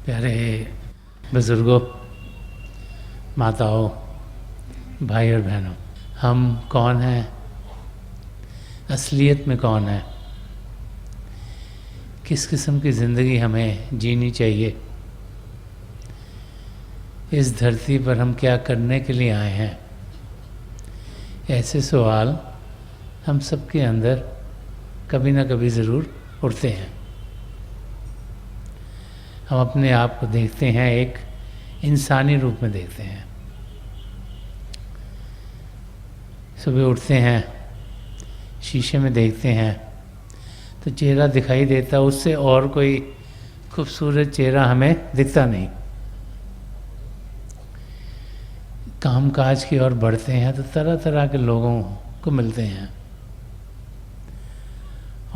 प्यारे बुज़ुर्गों, माताओं, भाई और बहनों, हम कौन हैं, असलियत में कौन है, किस किस्म की ज़िंदगी हमें जीनी चाहिए, इस धरती पर हम क्या करने के लिए आए हैं, ऐसे सवाल हम सबके अंदर कभी ना कभी ज़रूर उठते हैं। हम अपने आप को देखते हैं, एक इंसानी रूप में देखते हैं। सुबह उठते हैं, शीशे में देखते हैं तो चेहरा दिखाई देता, उससे और कोई खूबसूरत चेहरा हमें दिखता नहीं। कामकाज की ओर बढ़ते हैं तो तरह तरह के लोगों को मिलते हैं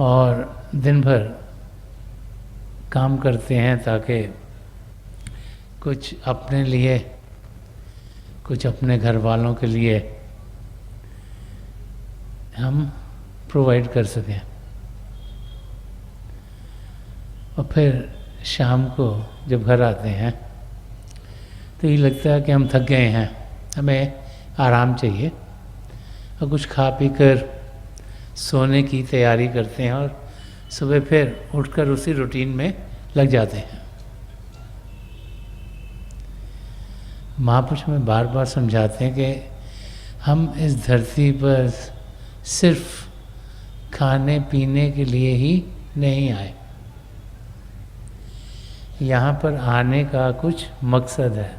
और दिन भर काम करते हैं ताकि कुछ अपने लिए, कुछ अपने घर वालों के लिए हम प्रोवाइड कर सकें। और फिर शाम को जब घर आते हैं तो ये लगता है कि हम थक गए हैं, हमें आराम चाहिए और कुछ खा पी कर सोने की तैयारी करते हैं और सुबह फिर उठकर उसी रूटीन में लग जाते हैं। महापुरुष में बार बार समझाते हैं कि हम इस धरती पर सिर्फ खाने पीने के लिए ही नहीं आए, यहाँ पर आने का कुछ मकसद है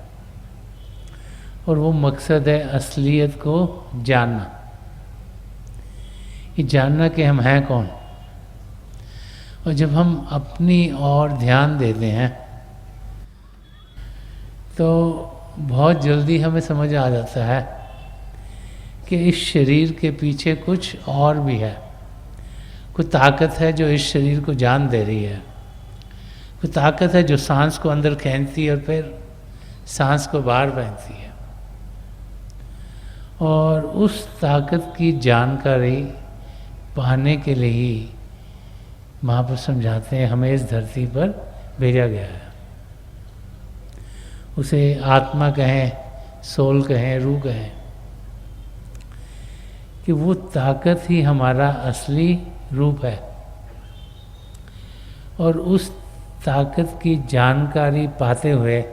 और वो मकसद है असलियत को जानना। ये जानना कि हम हैं कौन। और जब हम अपनी ओर ध्यान देते हैं तो बहुत जल्दी हमें समझ आ जाता है कि इस शरीर के पीछे कुछ और भी है। कोई ताकत है जो इस शरीर को जान दे रही है, कोई ताकत है जो सांस को अंदर खींचती है और फिर सांस को बाहर बहती है। और उस ताकत की जानकारी पाने के लिए ही महापुरुष समझाते हैं हमें इस धरती पर भेजा गया है। उसे आत्मा कहें, सोल कहें, रूह कहें, कि वो ताकत ही हमारा असली रूप है। और उस ताकत की जानकारी पाते हुए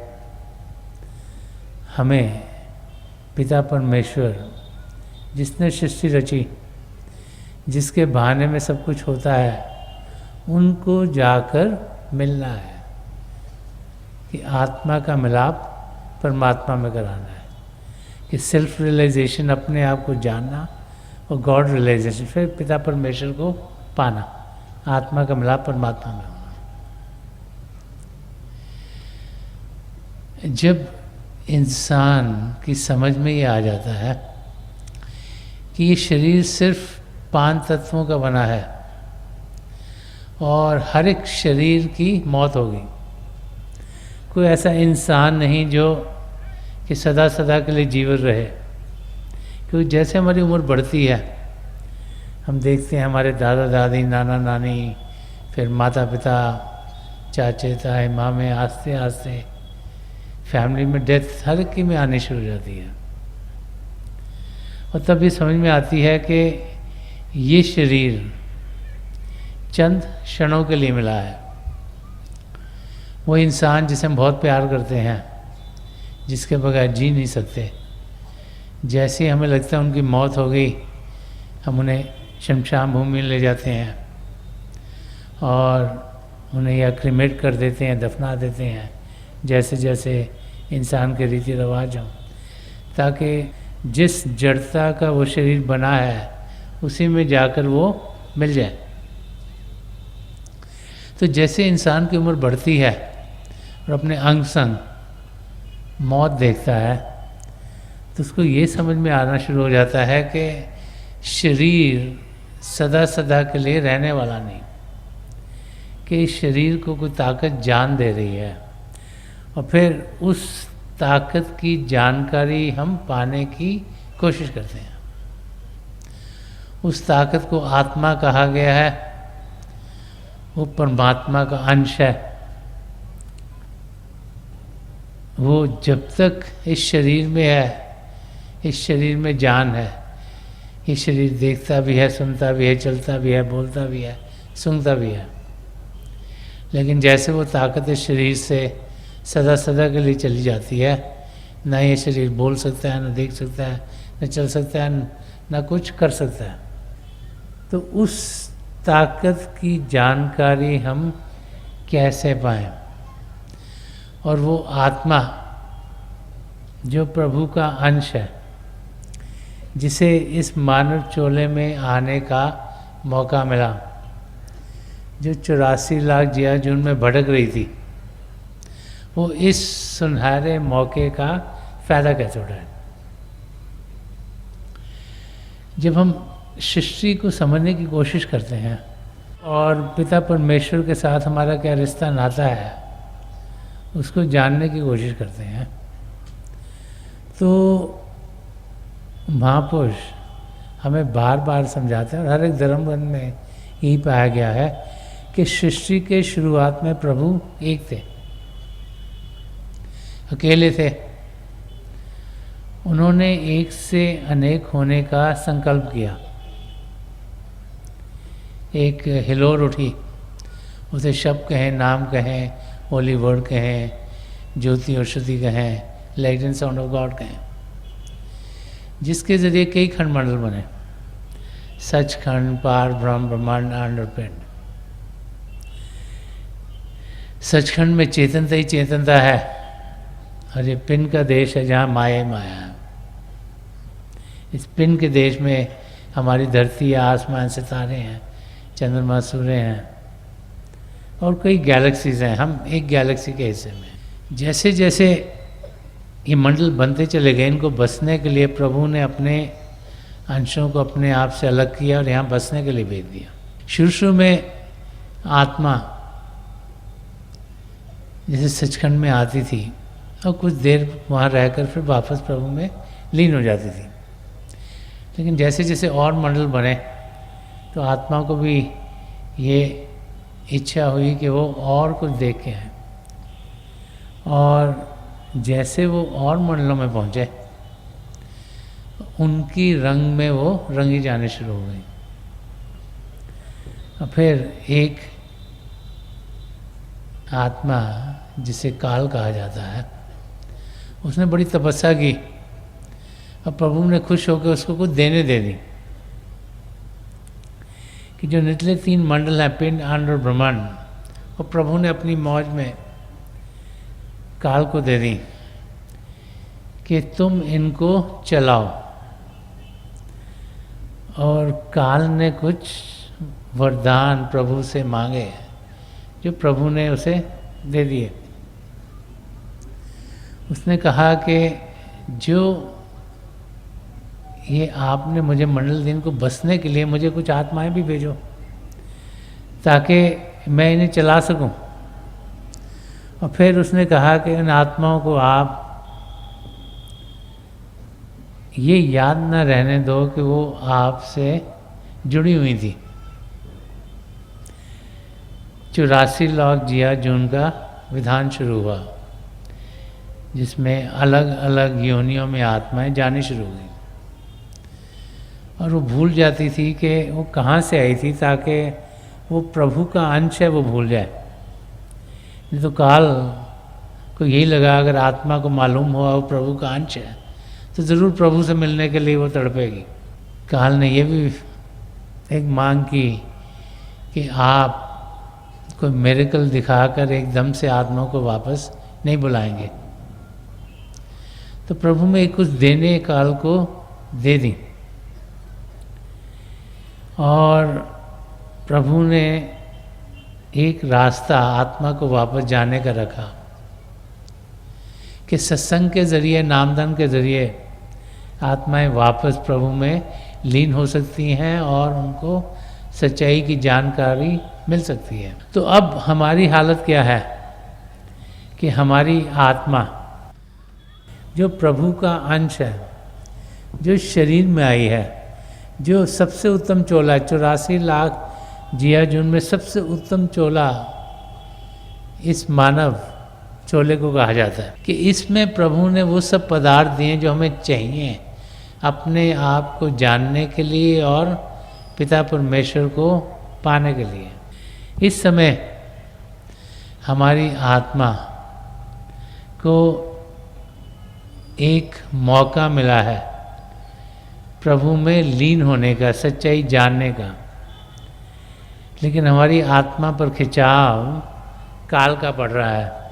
हमें पिता परमेश्वर, जिसने सृष्टि रची, जिसके बहाने में सब कुछ होता है, उनको जाकर मिलना है कि आत्मा का मिलाप परमात्मा में कराना है, कि सेल्फ रियलाइजेशन, अपने आप को जानना, और गॉड रियलाइजेशन, फिर पिता परमेश्वर को पाना, आत्मा का मिलाप परमात्मा में होना। जब इंसान की समझ में ये आ जाता है कि ये शरीर सिर्फ 5 तत्वों का बना है और हर एक शरीर की मौत होगी, कोई ऐसा इंसान नहीं जो कि सदा सदा के लिए जीवित रहे। क्योंकि जैसे हमारी उम्र बढ़ती है, हम देखते हैं हमारे दादा दादी, नाना नानी, फिर माता पिता, चाचे ताए मामे, आस्ते आस्ते फैमिली में डेथ हर एक में आनी शुरू हो जाती है। और तब ये समझ में आती है कि ये शरीर चंद क्षणों के लिए मिला है। वो इंसान जिसे हम बहुत प्यार करते हैं, जिसके बगैर जी नहीं सकते, जैसे हमें लगता है उनकी मौत हो गई, हम उन्हें शमशान भूमि में ले जाते हैं और उन्हें या क्रिमेट कर देते हैं, दफना देते हैं, जैसे जैसे इंसान के रीति रिवाज हों, ताकि जिस जड़ता का वो शरीर बना है उसी में जाकर वो मिल जाए। तो जैसे इंसान की उम्र बढ़ती है और अपने अंग संग मौत देखता है तो उसको ये समझ में आना शुरू हो जाता है कि शरीर सदा सदा के लिए रहने वाला नहीं, कि इस शरीर को कोई ताकत जान दे रही है। और फिर उस ताकत की जानकारी हम पाने की कोशिश करते हैं। उस ताकत को आत्मा कहा गया है, वो परमात्मा का अंश है। वो जब तक इस शरीर में है, इस शरीर में जान है, ये शरीर देखता भी है, सुनता भी है, चलता भी है, बोलता भी है, सूंघता भी है। लेकिन जैसे वो ताकत इस शरीर से सदा सदा के लिए चली जाती है, ना ये शरीर बोल सकता है, ना देख सकता है, ना चल सकता है, ना कुछ कर सकता है, तो उस ताकत की जानकारी हम कैसे पाएं? और वो आत्मा जो प्रभु का अंश है, जिसे इस मानव चोले में आने का मौका मिला, जो 84 लाख जिया जून में भटक रही थी, वो इस सुनहरे मौके का फ़ायदा कैसे उठाए? जब हम सृष्टि को समझने की कोशिश करते हैं और पिता परमेश्वर के साथ हमारा क्या रिश्ता नाता है, उसको जानने की कोशिश करते हैं, तो महापुरुष हमें बार बार समझाते हैं, और हर एक धर्म ग्रंथ में यही पाया गया है कि सृष्टि के शुरुआत में प्रभु एक थे, अकेले थे। उन्होंने एक से अनेक होने का संकल्प किया। एक हिलोर उठी, उसे शब्द कहें, नाम कहें, होली वर्ड कहें, ज्योति और श्रुति कहें, light and sound of God कहें, जिसके जरिए कई खंड मंडल बने, सचखंड, पार ब्रह्म, ब्रह्मांड, अंड और पिंड। सचखंड में चेतनता ही चेतनता है, और ये पिंड का देश है जहाँ माया ही माया है। इस पिंड के देश में हमारी धरती है, आसमान, सितारे हैं, चंद्रमा, सूर्य हैं, और कई गैलेक्सीज हैं। हम एक गैलेक्सी के हिस्से में। जैसे जैसे ये मंडल बनते चले गए, इनको बसने के लिए प्रभु ने अपने अंशों को अपने आप से अलग किया और यहाँ बसने के लिए भेज दिया। शुरू शुरू में आत्मा जैसे सचखंड में आती थी और कुछ देर वहाँ रहकर फिर वापस प्रभु में लीन हो जाती थी। लेकिन जैसे जैसे और मंडल बने तो आत्मा को भी ये इच्छा हुई कि वो और कुछ देख के आए, और जैसे वो और मंडलों में पहुँचे, उनकी रंग में वो रंगी जाने शुरू हो गई। और फिर एक आत्मा जिसे काल कहा जाता है, उसने बड़ी तपस्या की और प्रभु ने खुश होकर उसको कुछ देने दे दी कि जो निचले 3 मंडल हैं, पिंड, अंड और ब्रह्मांड, और प्रभु ने अपनी मौज में काल को दे दी कि तुम इनको चलाओ। और काल ने कुछ वरदान प्रभु से मांगे जो प्रभु ने उसे दे दिए। उसने कहा कि जो ये आपने मुझे मंडल दिन को बसने के लिए मुझे कुछ आत्माएं भी भेजो ताकि मैं इन्हें चला सकूं। और फिर उसने कहा कि इन आत्माओं को आप ये याद न रहने दो कि वो आपसे जुड़ी हुई थी। 84 लाख जिया जून का विधान शुरू हुआ, जिसमें अलग अलग योनियों में आत्माएं जानी शुरू हुई, और वो भूल जाती थी कि वो कहाँ से आई थी, ताकि वो प्रभु का अंश है वो भूल जाए। नहीं तो काल को यही लगा अगर आत्मा को मालूम हुआ वो प्रभु का अंश है तो ज़रूर प्रभु से मिलने के लिए वो तड़पेगी। काल ने ये भी एक मांग की कि आप कोई मिरेकल दिखाकर एकदम से आत्मा को वापस नहीं बुलाएंगे। तो प्रभु में कुछ देने काल को दे दी, और प्रभु ने एक रास्ता आत्मा को वापस जाने का रखा कि सत्संग के ज़रिए, नामदान के ज़रिए आत्माएं वापस प्रभु में लीन हो सकती हैं और उनको सच्चाई की जानकारी मिल सकती है। तो अब हमारी हालत क्या है कि हमारी आत्मा जो प्रभु का अंश है, जो शरीर में आई है, जो सबसे उत्तम चोला, 84 लाख जिया जून में सबसे उत्तम चोला इस मानव चोले को कहा जाता है, कि इसमें प्रभु ने वो सब पदार्थ दिए जो हमें चाहिए अपने आप को जानने के लिए और पिता परमेश्वर को पाने के लिए। इस समय हमारी आत्मा को एक मौका मिला है प्रभु में लीन होने का, सच्चाई जानने का, लेकिन हमारी आत्मा पर खिंचाव काल का पड़ रहा है।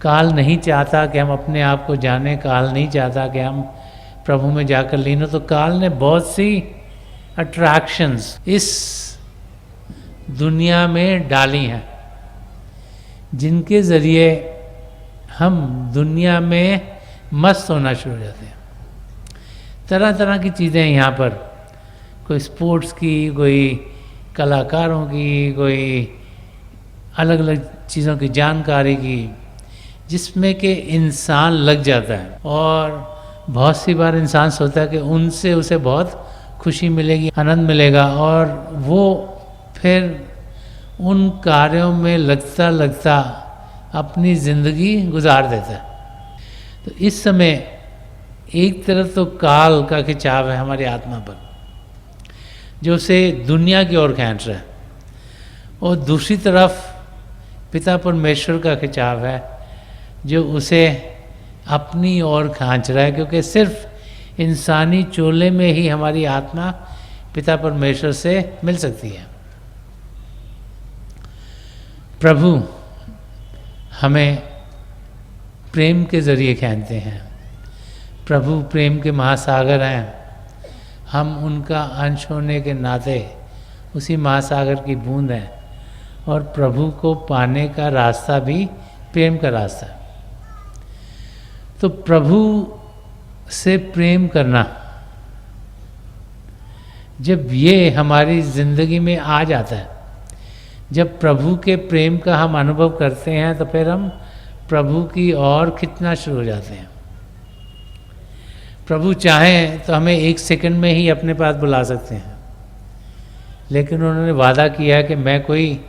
काल नहीं चाहता कि हम अपने आप को जानें, काल नहीं चाहता कि हम प्रभु में जाकर लीन हो। तो काल ने बहुत सी अट्रैक्शंस इस दुनिया में डाली हैं, जिनके ज़रिए हम दुनिया में मस्त होना शुरू हो जाते हैं। तरह तरह की चीज़ें यहाँ पर, कोई स्पोर्ट्स की, कोई कलाकारों की, कोई अलग अलग चीज़ों की जानकारी की, जिसमें कि इंसान लग जाता है। और बहुत सी बार इंसान सोचता है कि उनसे उसे बहुत खुशी मिलेगी, आनंद मिलेगा, और वो फिर उन कार्यों में लगता लगता अपनी ज़िंदगी गुजार देता है। तो इस समय एक तरफ तो काल का खिंचाव है हमारी आत्मा पर, जो उसे दुनिया की ओर खींच रहा है, और दूसरी तरफ पिता परमेश्वर का खिंचाव है जो उसे अपनी ओर खींच रहा है, क्योंकि सिर्फ इंसानी चोले में ही हमारी आत्मा पिता परमेश्वर से मिल सकती है। प्रभु हमें प्रेम के ज़रिए खींचते हैं। प्रभु प्रेम के महासागर हैं। हम उनका अंश होने के नाते उसी महासागर की बूंद हैं, और प्रभु को पाने का रास्ता भी प्रेम का रास्ता है। तो प्रभु से प्रेम करना, जब ये हमारी ज़िंदगी में आ जाता है, जब प्रभु के प्रेम का हम अनुभव करते हैं, तो फिर हम प्रभु की ओर खिंचना शुरू हो जाते हैं। प्रभु चाहें तो हमें एक सेकंड में ही अपने पास बुला सकते हैं, लेकिन उन्होंने वादा किया है कि मैं कोई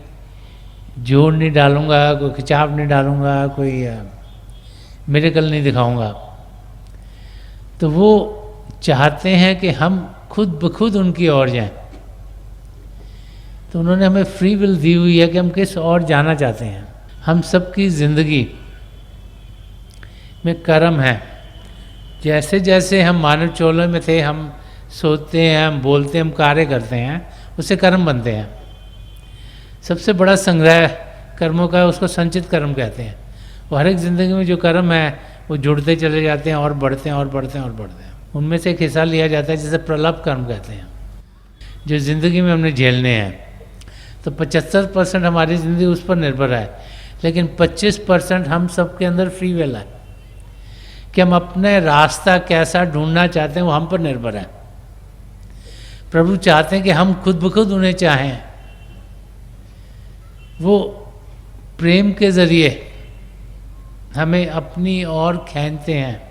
जोड़ नहीं डालूंगा, कोई खिंचाव नहीं डालूंगा, कोई मिरेकल नहीं दिखाऊंगा। तो वो चाहते हैं कि हम खुद ब खुद उनकी ओर जाएं। तो उन्होंने हमें फ्री विल दी हुई है कि हम किस ओर जाना चाहते हैं। हम सबकी ज़िंदगी में कर्म है। जैसे जैसे हम मानव चोले में थे, हम सोचते हैं, हम बोलते हैं, हम कार्य करते हैं, उससे कर्म बनते हैं। सबसे बड़ा संग्रह कर्मों का उसको संचित कर्म कहते हैं। वो हर एक ज़िंदगी में जो कर्म है वो जुड़ते चले जाते हैं और बढ़ते हैं और बढ़ते हैं और बढ़ते हैं। उनमें से एक हिस्सा लिया जाता है जिसे प्रलभ कर्म कहते हैं, जो ज़िंदगी में हमने झेलने हैं। तो 75% हमारी ज़िंदगी उस पर निर्भर है, लेकिन 25% हम सबके अंदर फ्री विल है कि हम अपने रास्ता कैसा ढूंढना चाहते हैं, वो हम पर निर्भर है। प्रभु चाहते हैं कि हम खुद ब खुद उन्हें चाहें। वो प्रेम के ज़रिए हमें अपनी ओर खींचते हैं,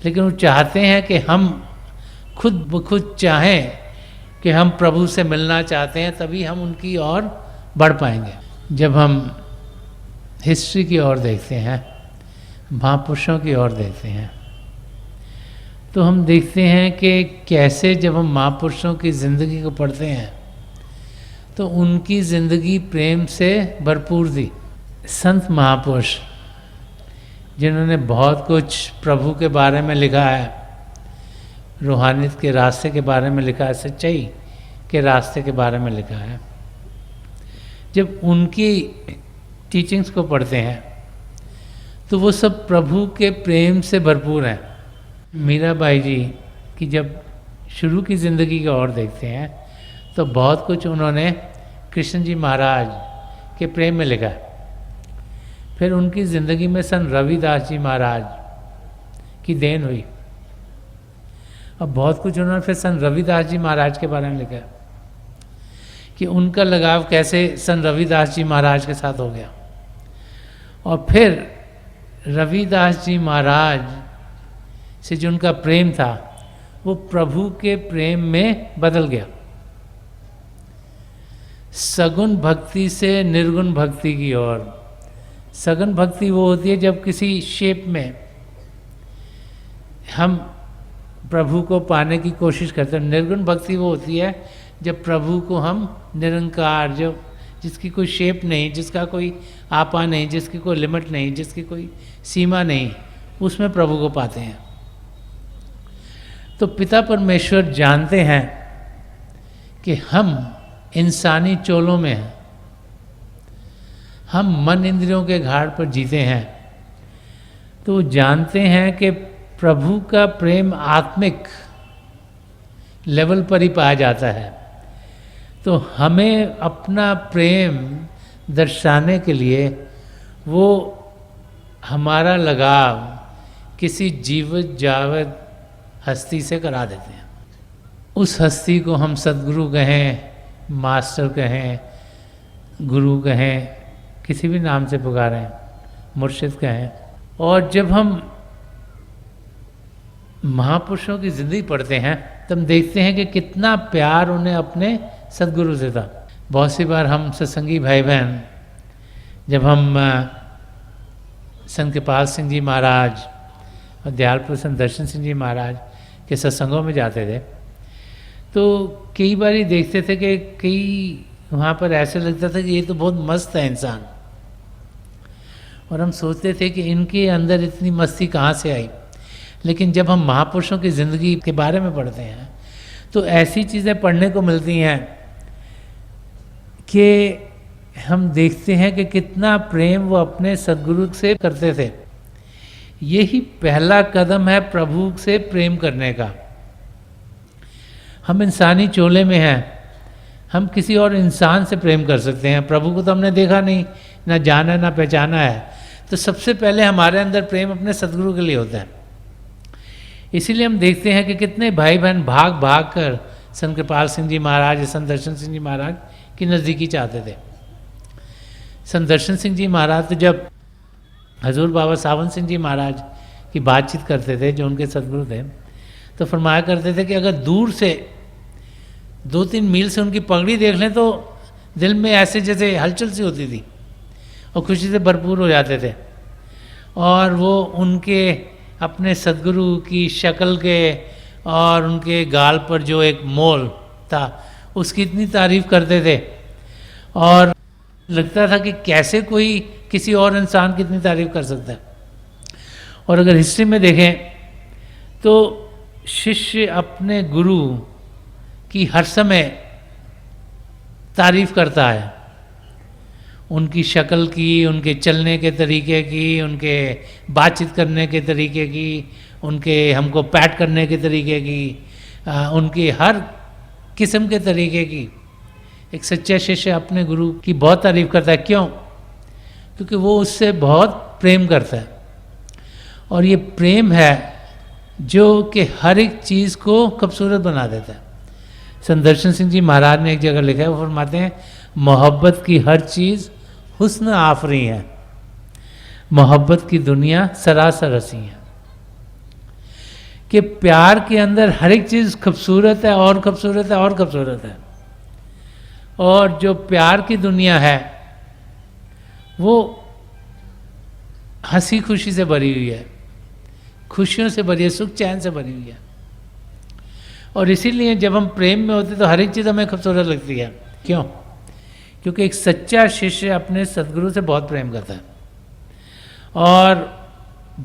लेकिन वो चाहते हैं कि हम खुद ब खुद चाहें कि हम प्रभु से मिलना चाहते हैं, तभी हम उनकी ओर बढ़ पाएंगे। जब हम हिस्ट्री की ओर देखते हैं, महापुरुषों की ओर देखते हैं, तो हम देखते हैं कि कैसे जब हम महापुरुषों की ज़िंदगी को पढ़ते हैं तो उनकी ज़िंदगी प्रेम से भरपूर थी। संत महापुरुष जिन्होंने बहुत कुछ प्रभु के बारे में लिखा है, रूहानियत के रास्ते के बारे में लिखा है, सच्चाई के रास्ते के बारे में लिखा है, जब उनकी टीचिंग्स को पढ़ते हैं तो वो सब प्रभु के प्रेम से भरपूर हैं। मीराबाई जी की जब शुरू की ज़िंदगी की ओर देखते हैं तो बहुत कुछ उन्होंने कृष्ण जी महाराज के प्रेम में लिखा है। फिर उनकी ज़िंदगी में संत रविदास जी महाराज की देन हुई, अब बहुत कुछ उन्होंने फिर संत रविदास जी महाराज के बारे में लिखा है कि उनका लगाव कैसे संत रविदास जी महाराज के साथ हो गया, और फिर रविदास जी महाराज से जो उनका प्रेम था वो प्रभु के प्रेम में बदल गया। सगुण भक्ति से निर्गुण भक्ति की ओर, सघन भक्ति वो होती है जब किसी शेप में हम प्रभु को पाने की कोशिश करते हैं। निर्गुण भक्ति वो होती है जब प्रभु को हम निरंकार, जो जिसकी कोई शेप नहीं, जिसका कोई आपा नहीं, जिसकी कोई लिमिट नहीं, जिसकी कोई सीमा नहीं, उसमें प्रभु को पाते हैं। तो पिता परमेश्वर जानते हैं कि हम इंसानी चोलों में हैं, हम मन इंद्रियों के घाट पर जीते हैं, तो जानते हैं कि प्रभु का प्रेम आत्मिक लेवल पर ही पाया जाता है। तो हमें अपना प्रेम दर्शाने के लिए वो हमारा लगाव किसी जीवित जावत हस्ती से करा देते हैं। उस हस्ती को हम सद्गुरु कहें, मास्टर कहें, गुरु कहें, किसी भी नाम से पुकारें, मुर्शिद कहें। और जब हम महापुरुषों की ज़िंदगी पढ़ते हैं तब देखते हैं कि कितना प्यार उन्हें अपने सद्गुरु से था। बहुत सी बार हम सत्संगी भाई बहन, जब हम संत कृपाल सिंह जी महाराज और दयाल संत दर्शन सिंह जी महाराज के सत्संगों में जाते थे, तो कई बार ही देखते थे कि कई वहाँ पर ऐसे लगता था कि ये तो बहुत मस्त है इंसान, और हम सोचते थे कि इनके अंदर इतनी मस्ती कहाँ से आई। लेकिन जब हम महापुरुषों की ज़िंदगी के बारे में पढ़ते हैं तो ऐसी चीज़ें पढ़ने को मिलती हैं कि हम देखते हैं कि कितना प्रेम वो अपने सद्गुरु से करते थे। यही पहला कदम है प्रभु से प्रेम करने का। हम इंसानी चोले में हैं, हम किसी और इंसान से प्रेम कर सकते हैं, प्रभु को तो हमने देखा नहीं, ना जाना ना पहचाना है, तो सबसे पहले हमारे अंदर प्रेम अपने सद्गुरु के लिए होता है। इसीलिए हम देखते हैं कि कितने भाई बहन भाग भाग कर संत कृपाल सिंह जी महाराज, संत दर्शन सिंह जी महाराज की नज़दीकी चाहते थे। संत दर्शन सिंह जी महाराज तो जब हजूर बाबा सावन सिंह जी महाराज की बातचीत करते थे, जो उनके सद्गुरु थे, तो फरमाया करते थे कि अगर दूर से 2-3 मील से उनकी पगड़ी देख लें तो दिल में ऐसे जैसे हलचल सी होती थी और खुशी से भरपूर हो जाते थे। और वो उनके अपने सद्गुरु की शक्ल के और उनके गाल पर जो एक मोल था उसकी इतनी तारीफ़ करते थे, और लगता था कि कैसे कोई किसी और इंसान की इतनी तारीफ़ कर सकता है। और अगर हिस्ट्री में देखें तो शिष्य अपने गुरु की हर समय तारीफ़ करता है, उनकी शक्ल की, उनके चलने के तरीके की, उनके बातचीत करने के तरीके की, उनके हमको पैट करने के तरीके की, उनकी हर किस्म के तरीके की। एक सच्चा शिष्य अपने गुरु की बहुत तारीफ़ करता है। क्यों? क्योंकि वो उससे बहुत प्रेम करता है, और ये प्रेम है जो कि हर एक चीज़ को खूबसूरत बना देता है। संत दर्शन सिंह जी महाराज ने एक जगह लिखा है, वो फरमाते हैं, मोहब्बत की हर चीज़ हुस्न आफरी है, मोहब्बत की दुनिया सरासर हंसी है। कि प्यार के अंदर हर एक चीज़ खूबसूरत है और खूबसूरत है और खूबसूरत है, और जो प्यार की दुनिया है वो हंसी खुशी से भरी हुई है, खुशियों से भरी है, सुख चैन से भरी हुई है। और इसीलिए जब हम प्रेम में होते तो हर एक चीज़ हमें खूबसूरत लगती है। क्यों? क्योंकि एक सच्चा शिष्य अपने सद्गुरु से बहुत प्रेम करता है, और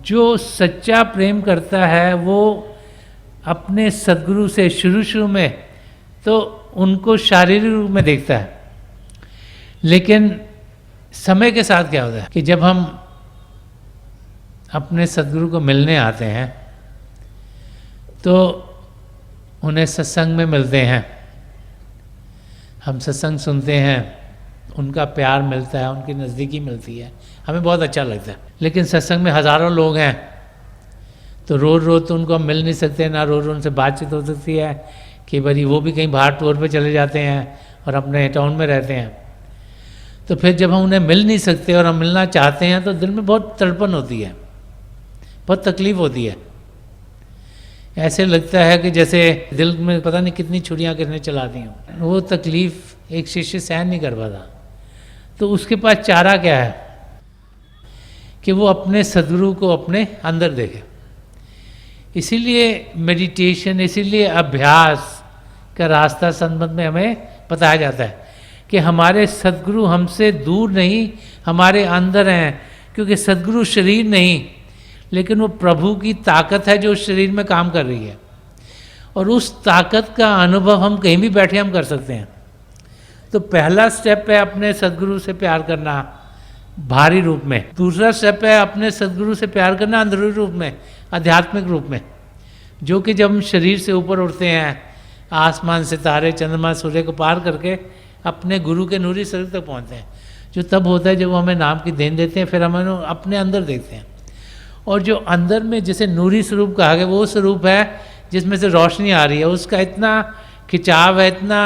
जो सच्चा प्रेम करता है वो अपने सद्गुरु से शुरू में तो उनको शारीरिक रूप में देखता है, लेकिन समय के साथ क्या होता है कि जब हम अपने सद्गुरु को मिलने आते हैं तो उन्हें सत्संग में मिलते हैं, हम सत्संग सुनते हैं, उनका प्यार मिलता है, उनकी नज़दीकी मिलती है, हमें बहुत अच्छा लगता है। लेकिन सत्संग में हज़ारों लोग हैं तो रोज़ रोज़ तो उनको हम मिल नहीं सकते, ना रोज़ उनसे बातचीत हो सकती है, कि भाई वो भी कहीं बाहर टूर पे चले जाते हैं और अपने टाउन में रहते हैं। तो फिर जब हम उन्हें मिल नहीं सकते और हम मिलना चाहते हैं तो दिल में बहुत तड़पन होती है, बहुत तकलीफ़ होती है। ऐसे लगता है कि जैसे दिल में पता नहीं कितनी छुरियाँ किसने चला दी हों। वो तकलीफ़ एक शिष्य सहन नहीं कर पाता, तो उसके पास चारा क्या है? कि वो अपने सदगुरु को अपने अंदर देखे। इसीलिए मेडिटेशन, इसीलिए अभ्यास का रास्ता संबंध में हमें बताया जाता है कि हमारे सदगुरु हमसे दूर नहीं, हमारे अंदर हैं। क्योंकि सदगुरु शरीर नहीं, लेकिन वो प्रभु की ताकत है जो उस शरीर में काम कर रही है, और उस ताकत का अनुभव हम कहीं भी बैठे हम कर सकते हैं। तो पहला स्टेप है अपने सदगुरु से प्यार करना भारी रूप में। दूसरा स्टेप है अपने सदगुरु से प्यार करना अंदरूनी रूप में, आध्यात्मिक रूप में, जो कि जब हम शरीर से ऊपर उठते हैं, आसमान, सितारे, चंद्रमा, सूर्य को पार करके अपने गुरु के नूरी शरीर तक पहुँचते हैं, जो तब होता है जब वो हमें नाम की देन देते हैं। फिर हम अपने अंदर देखते हैं, और जो अंदर में जिसे नूरी स्वरूप कहा गया, वो स्वरूप है जिसमें से रोशनी आ रही है। उसका इतना खिंचाव है, इतना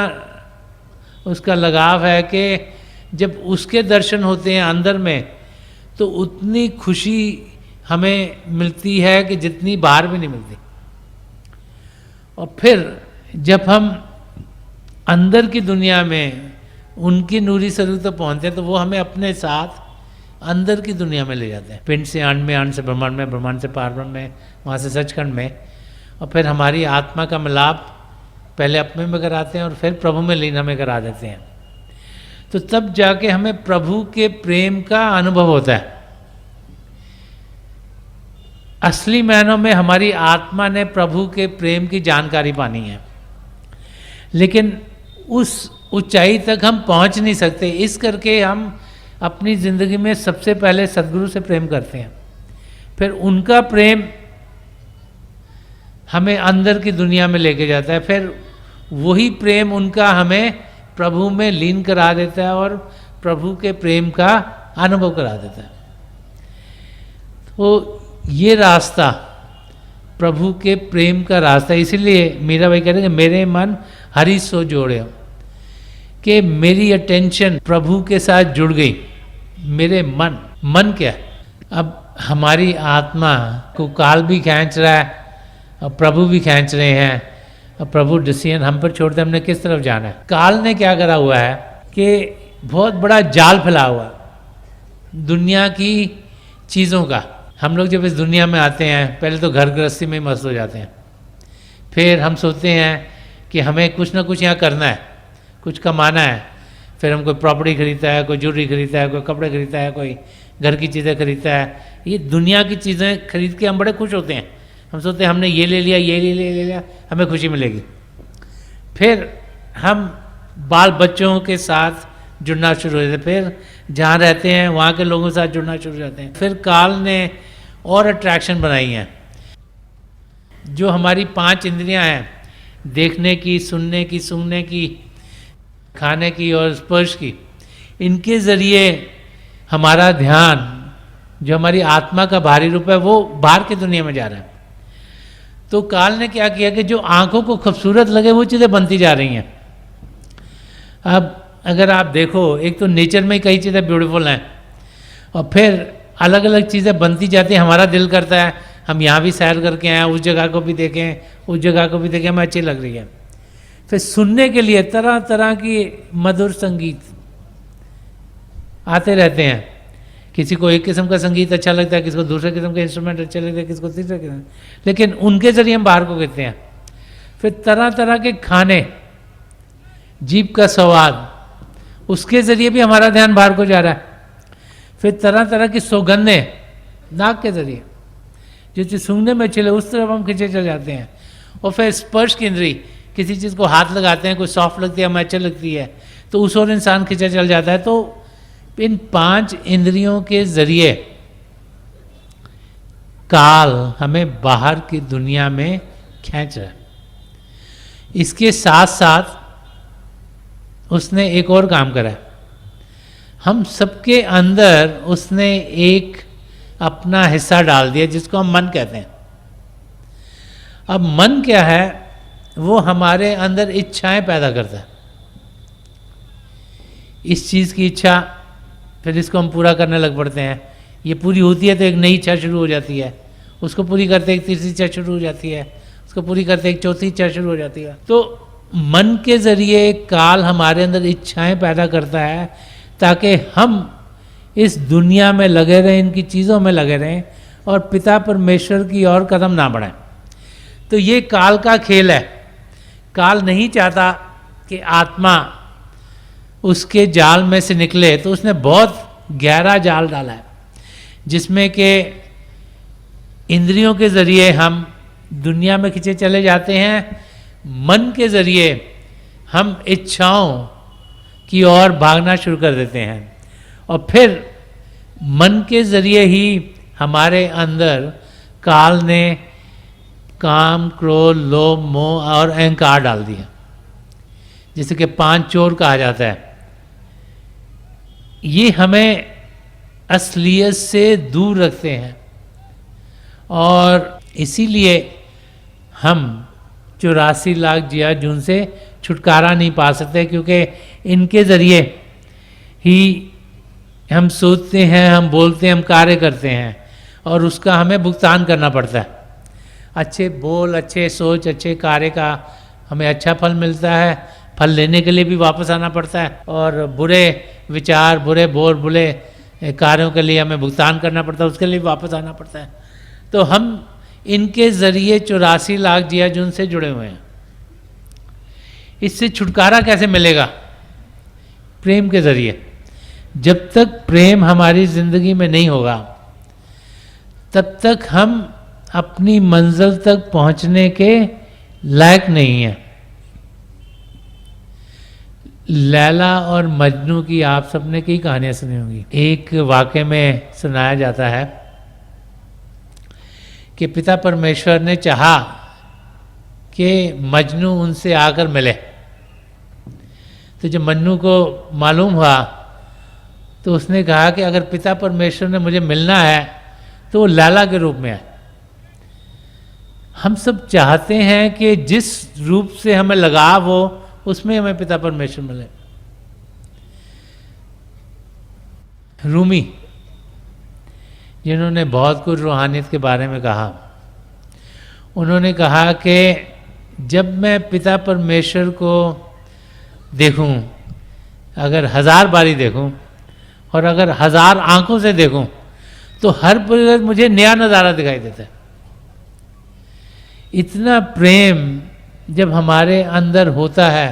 उसका लगाव है कि जब उसके दर्शन होते हैं अंदर में, तो उतनी खुशी हमें मिलती है कि जितनी बाहर भी नहीं मिलती। और फिर जब हम अंदर की दुनिया में उनकी नूरी स्वरूप तक पहुँचते हैं, तो वो हमें अपने साथ अंदर की दुनिया में ले जाते हैं। पिंड से अंड में, अंड से ब्रह्मांड में, ब्रह्मांड से पारब्रह्म में, वहाँ से सचखंड में, और फिर हमारी आत्मा का मिलाप पहले अपने में कराते हैं और फिर प्रभु में लीन हमें करा देते हैं। तो तब जाके हमें प्रभु के प्रेम का अनुभव होता है। असली मायनों में हमारी आत्मा ने प्रभु के प्रेम की जानकारी पानी है, लेकिन उस ऊंचाई तक हम पहुंच नहीं सकते। इस करके हम अपनी ज़िंदगी में सबसे पहले सदगुरु से प्रेम करते हैं, फिर उनका प्रेम हमें अंदर की दुनिया में लेके जाता है, फिर वही प्रेम उनका हमें प्रभु में लीन करा देता है और प्रभु के प्रेम का अनुभव करा देता है। तो ये रास्ता प्रभु के प्रेम का रास्ता, इसीलिए मीरा भाई कह रहे हैं कि मेरे मन हरि सो जोड़े, कि मेरी अटेंशन प्रभु के साथ जुड़ गई। मेरे मन क्या है? अब हमारी आत्मा को काल भी खींच रहा है और प्रभु भी खींच रहे हैं, और प्रभु डिसीजन हम पर छोड़ते हमने किस तरफ जाना है। काल ने क्या करा हुआ है कि बहुत बड़ा जाल फैला हुआ दुनिया की चीज़ों का। हम लोग जब इस दुनिया में आते हैं, पहले तो घर गृहस्थी में ही मस्त हो जाते हैं, फिर हम सोचते हैं कि हमें कुछ ना कुछ यहाँ करना है, कुछ कमाना है। फिर हम कोई प्रॉपर्टी खरीदता है, कोई ज्वेलरी खरीदता है, कोई कपड़े खरीदता है, कोई घर की चीज़ें खरीदता है। ये दुनिया की चीज़ें खरीद के हम बड़े खुश होते हैं। हम सोचते हैं हमने ये ले लिया, ये ले लिया, हमें खुशी मिलेगी। फिर हम बाल बच्चों के साथ जुड़ना शुरू हो जाते हैं, फिर जहाँ रहते हैं वहाँ के लोगों के साथ जुड़ना शुरू हो जाते हैं। फिर काल ने और अट्रैक्शन बनाई हैं। जो हमारी 5 इंद्रियाँ हैं, देखने की, सुनने की, सूंघने की, खाने की और स्पर्श की, इनके ज़रिए हमारा ध्यान, जो हमारी आत्मा का बाहरी रूप है, वो बाहर की दुनिया में जा रहा है। तो काल ने क्या किया कि जो आंखों को खूबसूरत लगे वो चीज़ें बनती जा रही हैं। अब अगर आप देखो, एक तो नेचर में कई चीज़ें ब्यूटीफुल हैं, और फिर अलग अलग चीज़ें बनती जाती हैं। हमारा दिल करता है हम यहाँ भी सैर करके आए, उस जगह को भी देखें, उस जगह को भी देखें, हमें अच्छी लग रही है। फिर सुनने के लिए तरह तरह की मधुर संगीत आते रहते हैं। किसी को एक किस्म का संगीत अच्छा लगता है, किसी को दूसरे किस्म के इंस्ट्रूमेंट अच्छे लगते हैं, किसी को तीसरे किस्म, लेकिन उनके जरिए हम बाहर को कहते हैं। फिर तरह तरह के खाने, जीभ का स्वाद, उसके जरिए भी हमारा ध्यान बाहर को जा रहा है। फिर तरह तरह की सौगंधें, नाक के जरिए जो चीज़ सूंघने में अच्छी लगे उस तरफ हम खींचे चले जाते हैं। और फिर स्पर्श की इंद्री, किसी चीज़ को हाथ लगाते हैं, कोई सॉफ्ट लगती है, हमें अच्छी लगती है, तो उस और इंसान खींचा चल जाता है। तो इन 5 इंद्रियों के जरिए काल हमें बाहर की दुनिया में खींच रहा है। इसके साथ साथ उसने एक और काम करा है। हम सबके अंदर उसने एक अपना हिस्सा डाल दिया जिसको हम मन कहते हैं। अब मन क्या है? वो हमारे अंदर इच्छाएं पैदा करता है। इस चीज़ की इच्छा, फिर इसको हम पूरा करने लग पड़ते हैं। ये पूरी होती है तो एक नई इच्छा शुरू हो जाती है, उसको पूरी करते एक तीसरी इच्छा शुरू हो जाती है, उसको पूरी करते एक चौथी इच्छा शुरू हो जाती है। तो मन के ज़रिए काल हमारे अंदर इच्छाएं पैदा करता है ताकि हम इस दुनिया में लगे रहें, इनकी चीज़ों में लगे रहें और पिता परमेश्वर की ओर कदम ना बढ़ाएं। तो ये काल का खेल है। काल नहीं चाहता कि आत्मा उसके जाल में से निकले, तो उसने बहुत गहरा जाल डाला है जिसमें कि इंद्रियों के जरिए हम दुनिया में खींचे चले जाते हैं, मन के जरिए हम इच्छाओं की ओर भागना शुरू कर देते हैं और फिर मन के जरिए ही हमारे अंदर काल ने काम, क्रोध, लोभ, मोह और अहंकार डाल दिया, जिसे कि 5 चोर कहा जाता है। ये हमें असलियत से दूर रखते हैं और इसीलिए हम 84 लाख जिया जून से छुटकारा नहीं पा सकते, क्योंकि इनके ज़रिए ही हम सोचते हैं, हम बोलते हैं, हम कार्य करते हैं और उसका हमें भुगतान करना पड़ता है। अच्छे बोल, अच्छे सोच, अच्छे कार्य का हमें अच्छा फल मिलता है, फल लेने के लिए भी वापस आना पड़ता है, और बुरे विचार, बुरे बोल, बुरे कार्यों के लिए हमें भुगतान करना पड़ता है, उसके लिए भी वापस आना पड़ता है। तो हम इनके ज़रिए 84 लाख जिया जून से जुड़े हुए हैं। इससे छुटकारा कैसे मिलेगा? प्रेम के ज़रिए। जब तक प्रेम हमारी ज़िंदगी में नहीं होगा तब तक हम अपनी मंजिल तक पहुंचने के लायक नहीं हैं। लैला और मजनू की आप सबने कई कहानियां सुनी होंगी। एक वाक़े में सुनाया जाता है कि पिता परमेश्वर ने चाहा कि मजनू उनसे आकर मिले। तो जब मजनू को मालूम हुआ तो उसने कहा कि अगर पिता परमेश्वर ने मुझे मिलना है तो वो लैला के रूप में है। हम सब चाहते हैं कि जिस रूप से हमें लगाव हो उसमें हमें पिता परमेश्वर मिले। रूमी, जिन्होंने बहुत कुछ रूहानियत के बारे में कहा, उन्होंने कहा कि जब मैं पिता परमेश्वर को देखूं, अगर 1000 बारी देखूं और अगर 1000 आंखों से देखूं, तो हर बार मुझे नया नज़ारा दिखाई देता है। इतना प्रेम जब हमारे अंदर होता है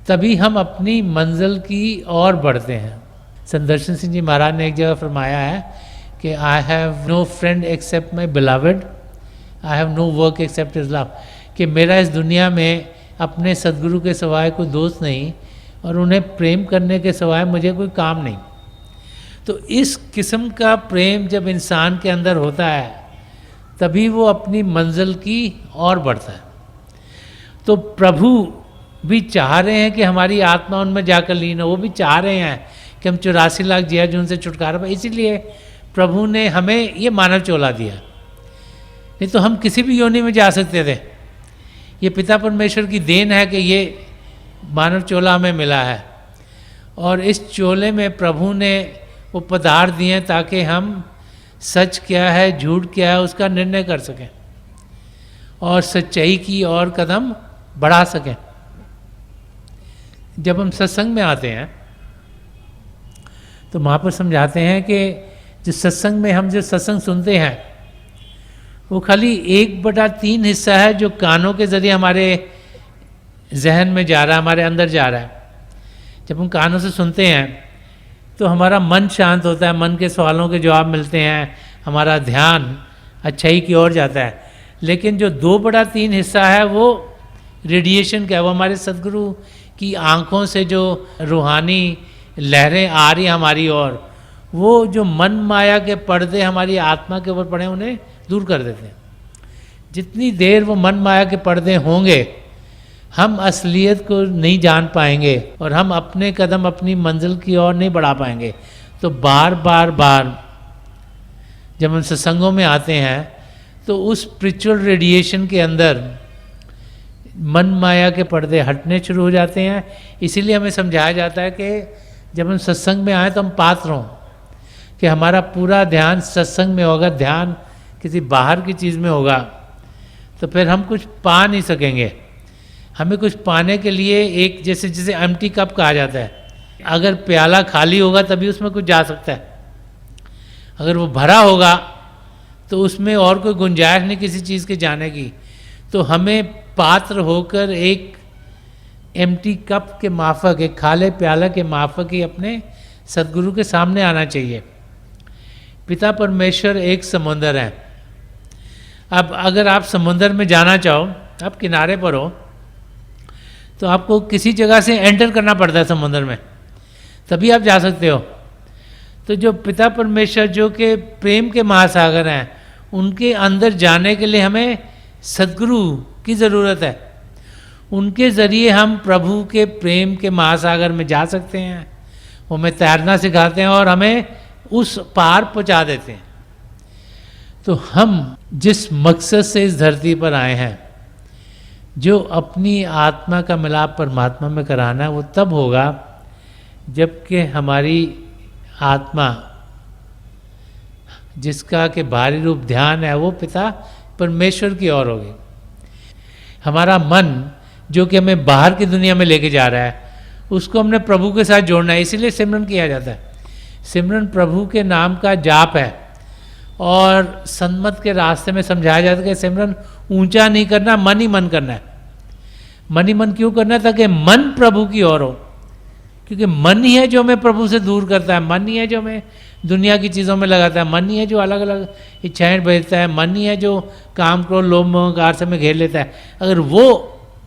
तभी हम अपनी मंजिल की ओर बढ़ते हैं। संदर्शन सिंह जी महाराज ने एक जगह फरमाया है कि I have no friend except my beloved, I have no work except his love, कि मेरा इस दुनिया में अपने सदगुरु के सिवाय कोई दोस्त नहीं और उन्हें प्रेम करने के सिवाय मुझे कोई काम नहीं। तो इस किस्म का प्रेम जब इंसान के अंदर होता है तभी वो अपनी मंजिल की ओर बढ़ता है। तो प्रभु भी चाह रहे हैं कि हमारी आत्मा उनमें जाकर लीन हो, वो भी चाह रहे हैं कि हम 84 लाख जिया जून से छुटकारा पाए। इसीलिए प्रभु ने हमें ये मानव चोला दिया, नहीं तो हम किसी भी योनि में जा सकते थे। ये पिता परमेश्वर की देन है कि ये मानव चोला हमें मिला है और इस चोले में प्रभु ने वो पदार्थ दिए ताकि हम सच क्या है, झूठ क्या है, उसका निर्णय कर सकें और सच्चाई की ओर कदम बढ़ा सकें। जब हम सत्संग में आते हैं तो वहाँ पर समझाते हैं कि जो सत्संग में हम जो सत्संग सुनते हैं वो खाली 1/3 हिस्सा है जो कानों के ज़रिए हमारे जहन में जा रहा है, हमारे अंदर जा रहा है। जब हम कानों से सुनते हैं तो हमारा मन शांत होता है, मन के सवालों के जवाब मिलते हैं, हमारा ध्यान अच्छाई की ओर जाता है। लेकिन जो 2/3 हिस्सा है वो रेडिएशन का है, वो हमारे सदगुरु की आंखों से जो रूहानी लहरें आ रही हमारी ओर, वो जो मन माया के पर्दे हमारी आत्मा के ऊपर पड़े उन्हें दूर कर देते हैं। जितनी देर वो मन माया के पर्दे होंगे हम असलियत को नहीं जान पाएंगे और हम अपने कदम अपनी मंजिल की ओर नहीं बढ़ा पाएंगे। तो बार बार जब हम सत्संगों में आते हैं तो उस स्पिरिचुअल रेडिएशन के अंदर मन माया के पर्दे हटने शुरू हो जाते हैं। इसीलिए हमें समझाया जाता है कि जब हम सत्संग में आए तो हम पात्र हों कि हमारा पूरा ध्यान सत्संग में होगा, ध्यान किसी बाहर की चीज़ में होगा तो फिर हम कुछ पा नहीं सकेंगे। हमें कुछ पाने के लिए एक जैसे एम्प्टी कप कहा जाता है, अगर प्याला खाली होगा तभी उसमें कुछ जा सकता है, अगर वो भरा होगा तो उसमें और कोई गुंजाइश नहीं किसी चीज़ के जाने की। तो हमें पात्र होकर एक एम्प्टी कप के माफक, एक खाले प्याला के माफक ही अपने सदगुरु के सामने आना चाहिए। पिता परमेश्वर एक समुंदर है। अब अगर आप समुंदर में जाना चाहो, आप किनारे पर हो, तो आपको किसी जगह से एंटर करना पड़ता है समुंदर में, तभी आप जा सकते हो। तो जो पिता परमेश्वर जो कि प्रेम के महासागर हैं, उनके अंदर जाने के लिए हमें सद्गुरु की ज़रूरत है। उनके ज़रिए हम प्रभु के प्रेम के महासागर में जा सकते हैं। वो हमें तैरना सिखाते हैं और हमें उस पार पहुंचा देते हैं। तो हम जिस मकसद से इस धरती पर आए हैं, जो अपनी आत्मा का मिलाप परमात्मा में कराना है, वो तब होगा जबकि हमारी आत्मा, जिसका के बाहरी रूप ध्यान है, वो पिता परमेश्वर की ओर होगी। हमारा मन जो कि हमें बाहर की दुनिया में लेके जा रहा है, उसको हमने प्रभु के साथ जोड़ना है। इसीलिए सिमरन किया जाता है। सिमरन प्रभु के नाम का जाप है। और सन्मत के रास्ते में समझाया जाता है कि सिमरन ऊंचा नहीं करना, मन ही मन करना है। मन ही मन क्यों करना है? ताकि मन प्रभु की ओर हो, क्योंकि मन ही है जो हमें प्रभु से दूर करता है। मन ही है जो हमें दुनिया की चीज़ों में लगाता है। मन ही है जो अलग अलग इच्छाएं भेजता है। मन ही है जो काम क्रोध लोभ मोह अहंकार से में घेर लेता है। अगर वो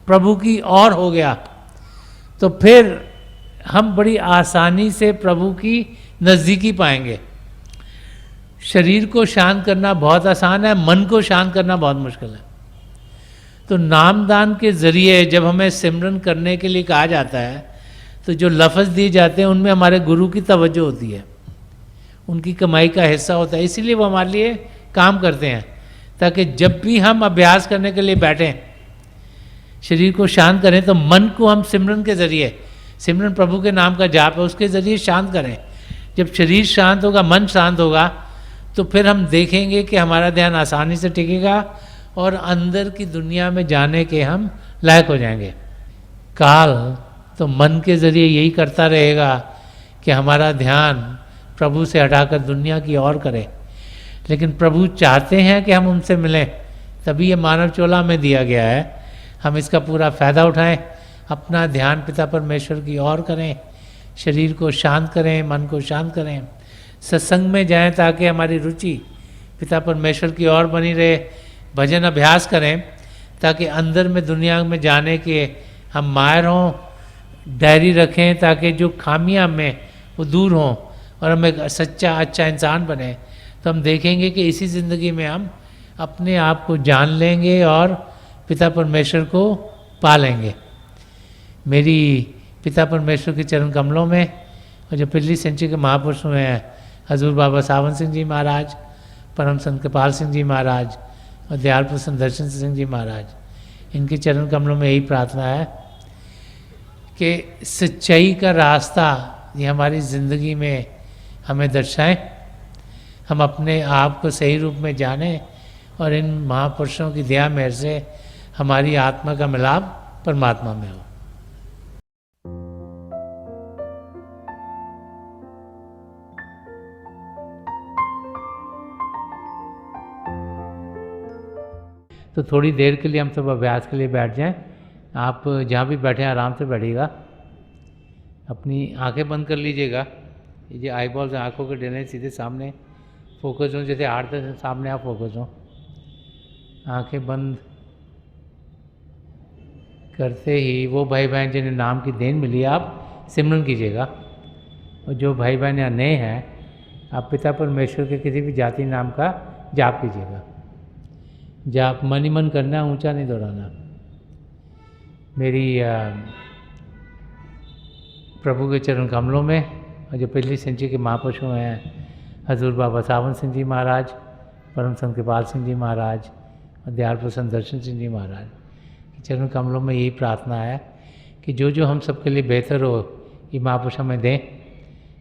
प्रभु की ओर हो गया तो फिर हम बड़ी आसानी से प्रभु की नज़दीकी पाएंगे। शरीर को शांत करना बहुत आसान है, मन को शांत करना बहुत मुश्किल है। तो नामदान के ज़रिए जब हमें सिमरन करने के लिए कहा जाता है, तो जो लफ्ज़ दिए जाते हैं उनमें हमारे गुरु की तवज्जो होती है, उनकी कमाई का हिस्सा होता है। इसीलिए वो हमारे लिए काम करते हैं, ताकि जब भी हम अभ्यास करने के लिए बैठें, शरीर को शांत करें, तो मन को हम सिमरन के ज़रिए, सिमरन प्रभु के नाम का जाप है, उसके ज़रिए शांत करें। जब शरीर शांत होगा, मन शांत होगा, तो फिर हम देखेंगे कि हमारा ध्यान आसानी से टिकेगा और अंदर की दुनिया में जाने के हम लायक हो जाएंगे। काल तो मन के ज़रिए यही करता रहेगा कि हमारा ध्यान प्रभु से हटाकर दुनिया की ओर करे। लेकिन प्रभु चाहते हैं कि हम उनसे मिलें, तभी ये मानव चोला में दिया गया है। हम इसका पूरा फ़ायदा उठाएं, अपना ध्यान पिता परमेश्वर की ओर करें, शरीर को शांत करें, मन को शांत करें, सत्संग में जाएं ताकि हमारी रुचि पिता परमेश्वर की ओर बनी रहे। भजन अभ्यास करें ताकि अंदर में दुनिया में जाने के हम माहिर हों। डायरी रखें ताकि जो खामियां में वो दूर हों और हम एक सच्चा अच्छा इंसान बने। तो हम देखेंगे कि इसी ज़िंदगी में हम अपने आप को जान लेंगे और पिता परमेश्वर को पा लेंगे। मेरी पिता परमेश्वर के चरण कमलों में और जो पिछली सेंचुरी के महापुरुष हुए हैं, हजूर बाबा सावन सिंह जी महाराज, परम संत कृपाल सिंह जी महाराज और दयाल प्रसन्न दर्शन सिंह जी महाराज, इनके चरण कमलों में यही प्रार्थना है कि सच्चाई का रास्ता ये हमारी ज़िंदगी में हमें दर्शाएं, हम अपने आप को सही रूप में जानें और इन महापुरुषों की दया मेहर से हमारी आत्मा का मिलाप परमात्मा में हो। तो थोड़ी देर के लिए हम सब अभ्यास के लिए बैठ जाएं। आप जहाँ भी बैठे हैं आराम से बैठिएगा, अपनी आंखें बंद कर लीजिएगा। ये जो आई बॉल्स आँखों के डरने सीधे सामने फोकस हो, जैसे हार्ट से सामने आप फोकस हो। आंखें बंद करते ही वो भाई बहन जिन्हें नाम की देन मिली आप सिमरन कीजिएगा। और जो भाई बहन यहाँ नए हैं, आप पिता परमेश्वर के किसी भी जाति नाम का जाप कीजिएगा। जाप मन ही मन करना, ऊंचा नहीं दोहराना। मेरी प्रभु के चरण कमलों में और जो पिछली सेंचुरी के महापुरुष हुए हैं, हजूर बाबा सावन सिंह जी महाराज, परम संत कृपाल सिंह जी महाराज और दयाल प्रसन्न दर्शन सिंह जी महाराज के चरण कमलों में यही प्रार्थना है कि जो जो हम सबके लिए बेहतर हो, ये महापुरुष हमें दें,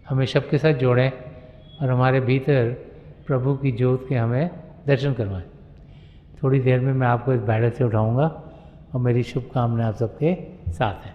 हमें सबके साथ जोड़ें और हमारे भीतर प्रभु की ज्योत के हमें दर्शन करवाएं। थोड़ी देर में मैं आपको इस बैठक से उठाऊंगा और मेरी शुभकामनाएं आप सबके साथ हैं।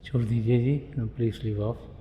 छोड़ दीजिए जी, प्लीज लीव ऑफ।